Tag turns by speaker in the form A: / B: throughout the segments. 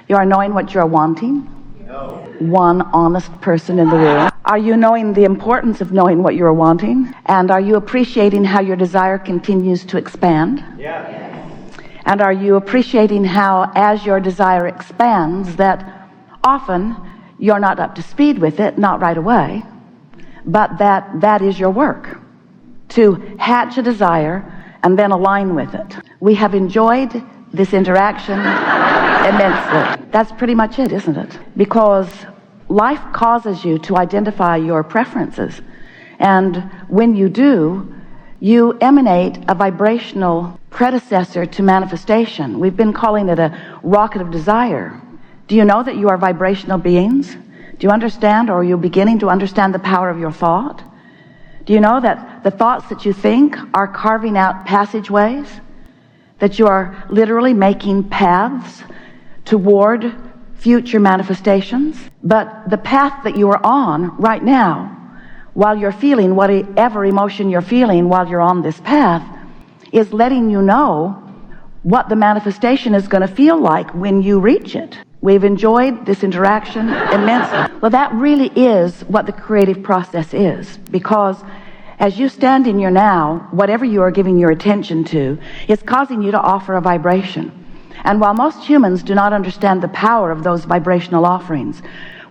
A: You are knowing what you're wanting?
B: No.
A: One honest person in the room. Are you knowing the importance of knowing what you're wanting? And are you appreciating how your desire continues to expand?
B: Yeah.
A: And are you appreciating how, as your desire expands, that often you're not up to speed with it, not right away, but that is your work, to hatch a desire and then align with it. We have enjoyed this interaction immensely. That's pretty much it, isn't it? Because life causes you to identify your preferences. And when you do, you emanate a vibrational predecessor to manifestation. We've been calling it a rocket of desire. Do you know that you are vibrational beings? Do you understand, or are you beginning to understand the power of your thought? Do you know that the thoughts that you think are carving out passageways? That you are literally making paths toward future manifestations? But the path that you are on right now, while you're feeling whatever emotion you're feeling while you're on this path, is letting you know what the manifestation is going to feel like when you reach it. We've enjoyed this interaction immensely. Well, that really is what the creative process is, because as you stand in your now, whatever you are giving your attention to is causing you to offer a vibration. And while most humans do not understand the power of those vibrational offerings,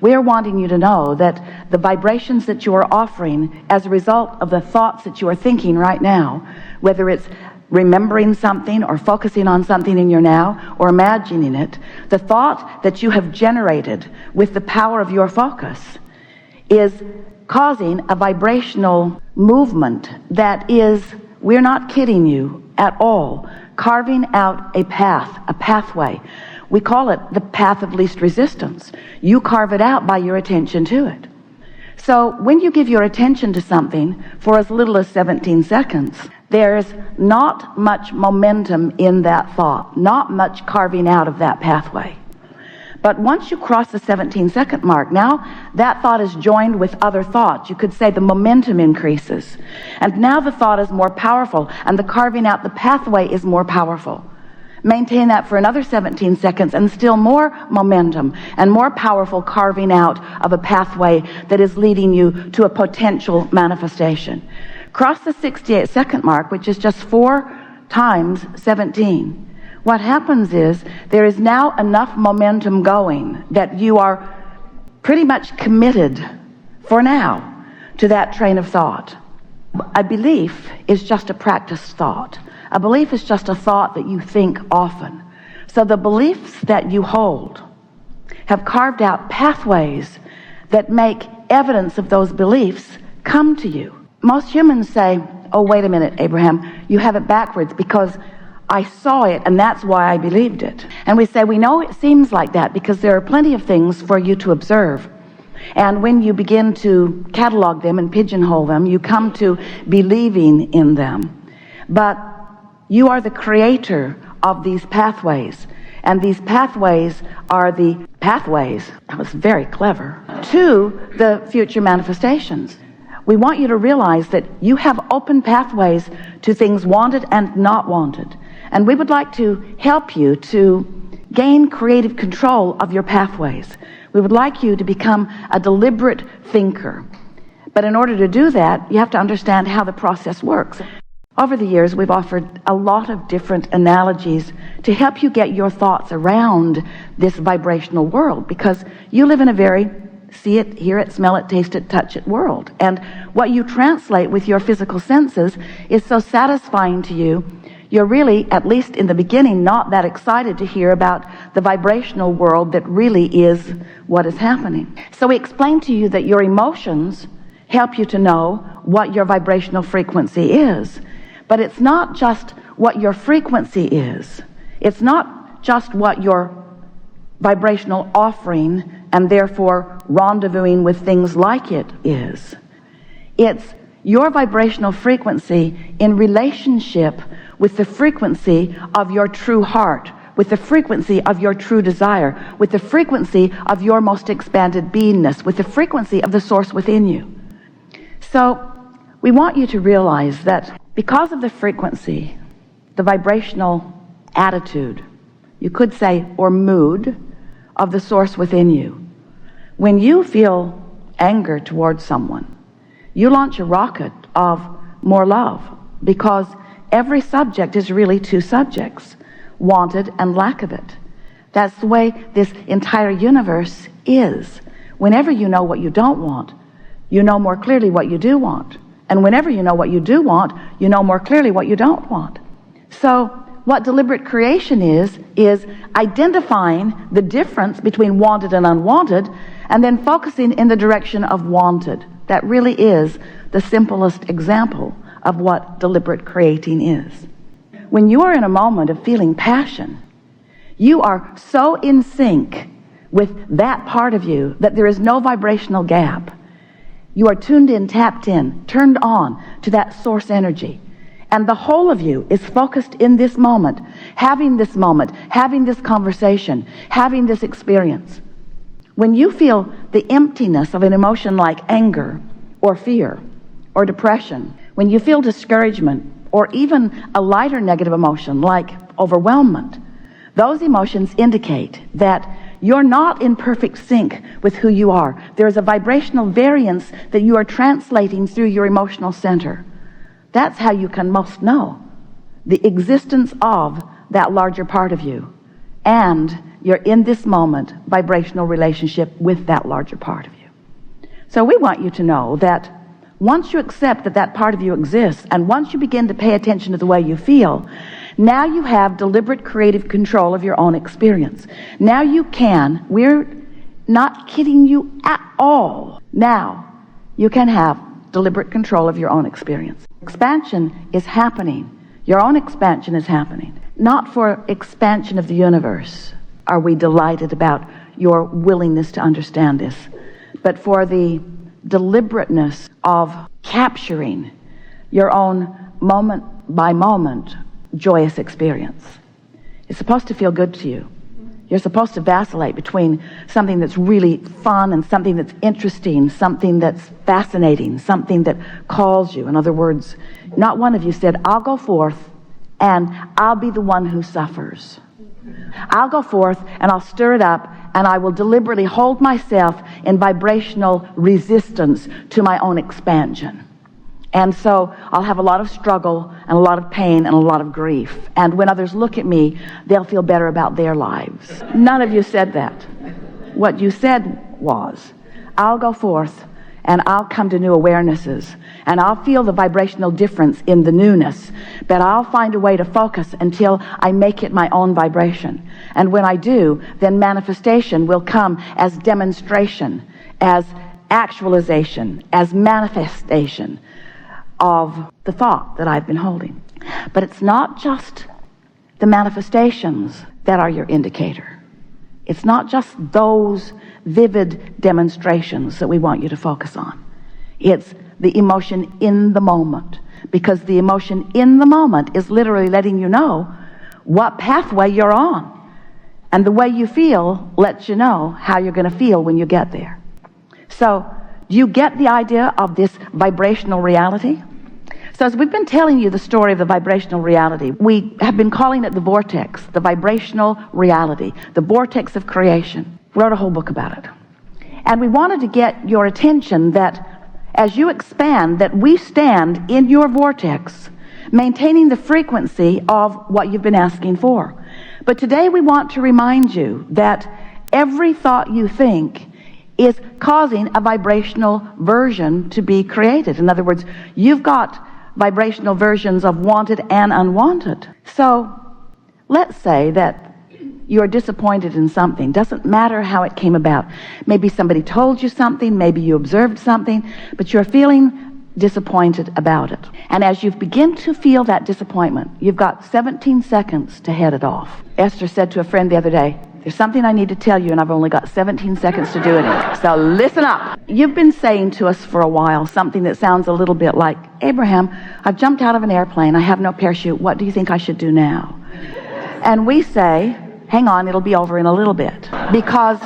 A: we are wanting you to know that the vibrations that you are offering as a result of the thoughts that you are thinking right now, whether it's remembering something or focusing on something in your now or imagining it, the thought that you have generated with the power of your focus is causing a vibrational movement that is, we're not kidding you at all, carving out a path, a pathway. We call it the path of least resistance. You carve it out by your attention to it. So when you give your attention to something for as little as 17 seconds, there's not much momentum in that thought, not much carving out of that pathway. But once you cross the 17-second mark, now that thought is joined with other thoughts. You could say the momentum increases. And now the thought is more powerful, and the carving out the pathway is more powerful. Maintain that for another 17 seconds, and still more momentum and more powerful carving out of a pathway that is leading you to a potential manifestation. Cross the 68-second mark, which is just 4 times 17. What happens is there is now enough momentum going that you are pretty much committed for now to that train of thought. A belief is just a practiced thought. A belief is just a thought that you think often. So the beliefs that you hold have carved out pathways that make evidence of those beliefs come to you. Most humans say, oh, wait a minute, Abraham, you have it backwards, because I saw it and that's why I believed it. And we say, we know it seems like that because there are plenty of things for you to observe. And when you begin to catalog them and pigeonhole them, you come to believing in them. But you are the creator of these pathways. And these pathways are the pathways, that was very clever, to the future manifestations. We want you to realize that you have open pathways to things wanted and not wanted. And we would like to help you to gain creative control of your pathways. We would like you to become a deliberate thinker. But in order to do that, you have to understand how the process works. Over the years, we've offered a lot of different analogies to help you get your thoughts around this vibrational world, because you live in a very see it, hear it, smell it, taste it, touch it world. And what you translate with your physical senses is so satisfying to you, you're really, at least in the beginning, not that excited to hear about the vibrational world that really is what is happening. So we explain to you that your emotions help you to know what your vibrational frequency is. But it's not just what your frequency is. It's not just what your vibrational offering and therefore rendezvousing with things like it is. It's your vibrational frequency in relationship with the frequency of your true heart, with the frequency of your true desire, with the frequency of your most expanded beingness, with the frequency of the source within you. So we want you to realize that because of the frequency, the vibrational attitude, you could say, or mood, of the source within you. When you feel anger towards someone, you launch a rocket of more love, because every subject is really two subjects, wanted and lack of it. That's the way this entire universe is. Whenever you know what you don't want, you know more clearly what you do want. And whenever you know what you do want, you know more clearly what you don't want. So what deliberate creation is identifying the difference between wanted and unwanted, and then focusing in the direction of wanted. That really is the simplest example of what deliberate creating is. When you are in a moment of feeling passion, you are so in sync with that part of you that there is no vibrational gap. You are tuned in, tapped in, turned on to that source energy. And the whole of you is focused in this moment, having this conversation, having this experience. When you feel the emptiness of an emotion like anger or fear or depression, when you feel discouragement or even a lighter negative emotion like overwhelmment, those emotions indicate that you're not in perfect sync with who you are. There is a vibrational variance that you are translating through your emotional center. That's how you can most know the existence of that larger part of you, and you're in this moment vibrational relationship with that larger part of you. So we want you to know that once you accept that that part of you exists, and once you begin to pay attention to the way you feel, now you have deliberate creative control of your own experience. Now you can, we're not kidding you at all, now you can have deliberate control of your own experience. Expansion is happening. Your own expansion is happening. Not for expansion of the universe are we delighted about your willingness to understand this, but for the deliberateness of capturing your own moment by moment joyous experience. It's supposed to feel good to you. You're supposed to vacillate between something that's really fun and something that's interesting, something that's fascinating, something that calls you. In other words, not one of you said, I'll go forth and I'll be the one who suffers. I'll go forth and I'll stir it up, and I will deliberately hold myself in vibrational resistance to my own expansion. And so I'll have a lot of struggle and a lot of pain and a lot of grief. And when others look at me, they'll feel better about their lives. None of you said that. What you said was, I'll go forth and I'll come to new awarenesses, and I'll feel the vibrational difference in the newness, but I'll find a way to focus until I make it my own vibration. And when I do, then manifestation will come as demonstration, as actualization, as manifestation of the thought that I've been holding. But it's not just the manifestations that are your indicator. It's not just those vivid demonstrations that we want you to focus on. It's the emotion in the moment, because the emotion in the moment is literally letting you know what pathway you're on, and the way you feel lets you know how you're going to feel when you get there. So do you get the idea of this vibrational reality? So as we've been telling you the story of the vibrational reality, we have been calling it the vortex, the vibrational reality, the vortex of creation. We wrote a whole book about it. And we wanted to get your attention that as you expand, that we stand in your vortex, maintaining the frequency of what you've been asking for. But today we want to remind you that every thought you think is causing a vibrational version to be created. In other words, you've got vibrational versions of wanted and unwanted. So let's say that you're disappointed in something. Doesn't matter how it came about. Maybe somebody told you something, maybe you observed something, but you're feeling disappointed about it. And as you begin to feel that disappointment, you've got 17 seconds to head it off. Esther said to a friend the other day, there's something I need to tell you, and I've only got 17 seconds to do it. So listen up. You've been saying to us for a while something that sounds a little bit like, Abraham, I've jumped out of an airplane. I have no parachute. What do you think I should do now? And we say, hang on, it'll be over in a little bit. Because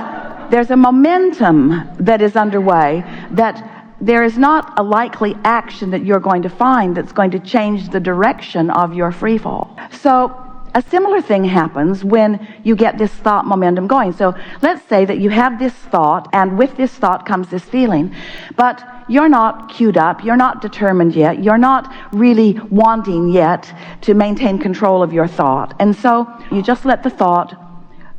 A: there's a momentum that is underway, that there is not a likely action that you're going to find that's going to change the direction of your free fall. So a similar thing happens when you get this thought momentum going. So let's say that you have this thought, and with this thought comes this feeling, but you're not queued up, you're not determined yet, you're not really wanting yet to maintain control of your thought. And so you just let the thought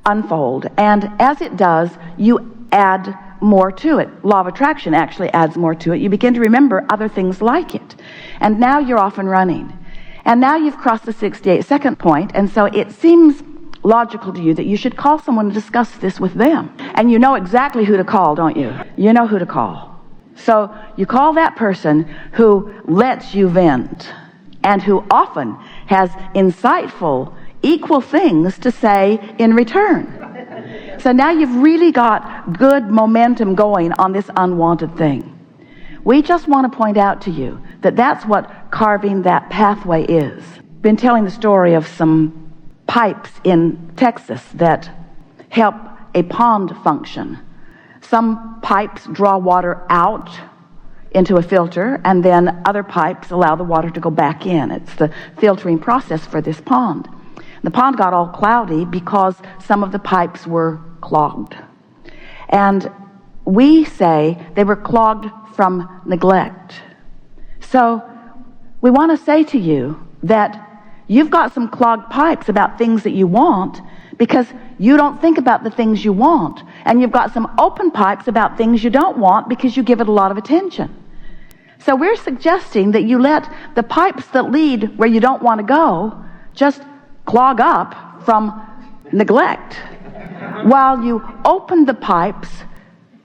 A: unfold. And as it does, you add more to it. Law of attraction actually adds more to it. You begin to remember other things like it. And now you're off and running. And now you've crossed the 68-second point, and so it seems logical to you that you should call someone to discuss this with them. And you know exactly who to call, don't you? You know who to call. So you call that person who lets you vent and who often has insightful, equal things to say in return. So now you've really got good momentum going on this unwanted thing. We just want to point out to you that that's what carving that pathway is. Been telling the story of some pipes in Texas that help a pond function. Some pipes draw water out into a filter, and then other pipes allow the water to go back in. It's the filtering process for this pond. The pond got all cloudy because some of the pipes were clogged. And we say they were clogged from neglect. So we want to say to you that you've got some clogged pipes about things that you want because you don't think about the things you want. And you've got some open pipes about things you don't want because you give it a lot of attention. So we're suggesting that you let the pipes that lead where you don't want to go just clog up from neglect while you open the pipes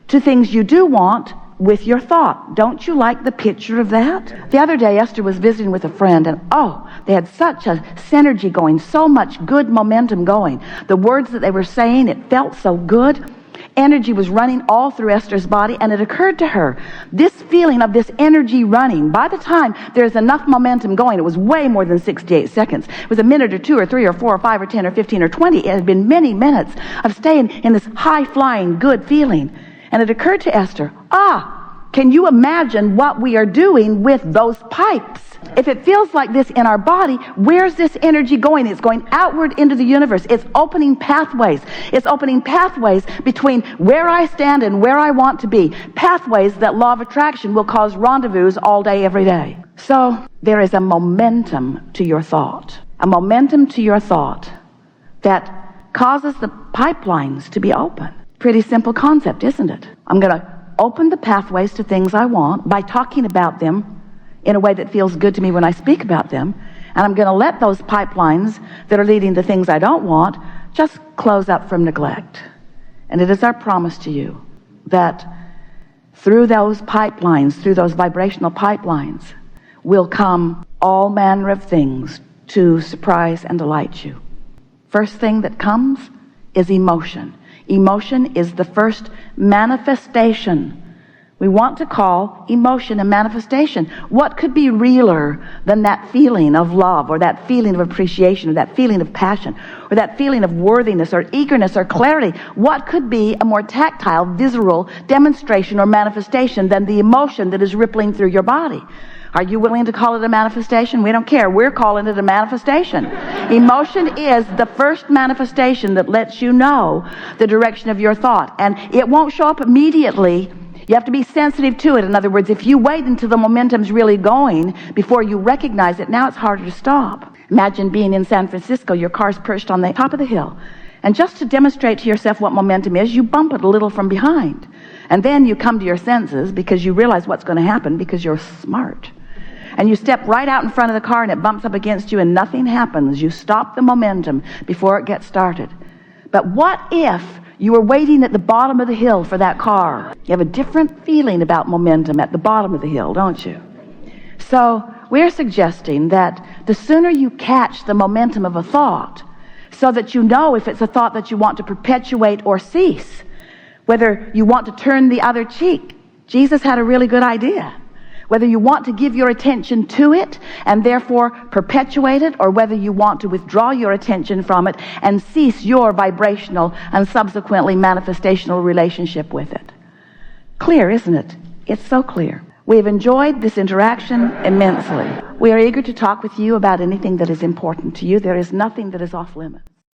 A: to things you do want with your thought. Don't you like the picture of that? The other day, Esther was visiting with a friend, and they had such a synergy going, so much good momentum going. The words that they were saying, it felt so good. Energy was running all through Esther's body, and it occurred to her, this feeling of this energy running, by the time there's enough momentum going, it was way more than 68 seconds. It was a minute or 2 or 3 or 4 or 5 or 10 or 15 or 20. It had been many minutes of staying in this high-flying, good feeling. And it occurred to Esther, can you imagine what we are doing with those pipes? If it feels like this in our body, where's this energy going? It's going outward into the universe. It's opening pathways. It's opening pathways between where I stand and where I want to be. Pathways that law of attraction will cause rendezvous all day, every day. So there is a momentum to your thought. A momentum to your thought that causes the pipelines to be open. Pretty simple concept, isn't it? I'm going to open the pathways to things I want by talking about them in a way that feels good to me when I speak about them. And I'm going to let those pipelines that are leading to things I don't want just close up from neglect. And it is our promise to you that through those pipelines, through those vibrational pipelines, will come all manner of things to surprise and delight you. First thing that comes is emotion. Emotion is the first manifestation. We want to call emotion a manifestation. What could be realer than that feeling of love, or that feeling of appreciation, or that feeling of passion, or that feeling of worthiness, or eagerness, or clarity? What could be a more tactile, visceral demonstration or manifestation than the emotion that is rippling through your body? Are you willing to call it a manifestation? We don't care. We're calling it a manifestation. Emotion is the first manifestation that lets you know the direction of your thought. And it won't show up immediately. You have to be sensitive to it. In other words, if you wait until the momentum's really going before you recognize it, now it's harder to stop. Imagine being in San Francisco, your car's perched on the top of the hill. And just to demonstrate to yourself what momentum is, you bump it a little from behind. And then you come to your senses because you realize what's going to happen because you're smart. And you step right out in front of the car and it bumps up against you and nothing happens. You stop the momentum before it gets started. But what if you were waiting at the bottom of the hill for that car? You have a different feeling about momentum at the bottom of the hill, don't you? So we're suggesting that the sooner you catch the momentum of a thought, so that you know if it's a thought that you want to perpetuate or cease, whether you want to turn the other cheek. Jesus had a really good idea. Whether you want to give your attention to it and therefore perpetuate it, or whether you want to withdraw your attention from it and cease your vibrational and subsequently manifestational relationship with it. Clear, isn't it? It's so clear. We have enjoyed this interaction immensely. We are eager to talk with you about anything that is important to you. There is nothing that is off limits.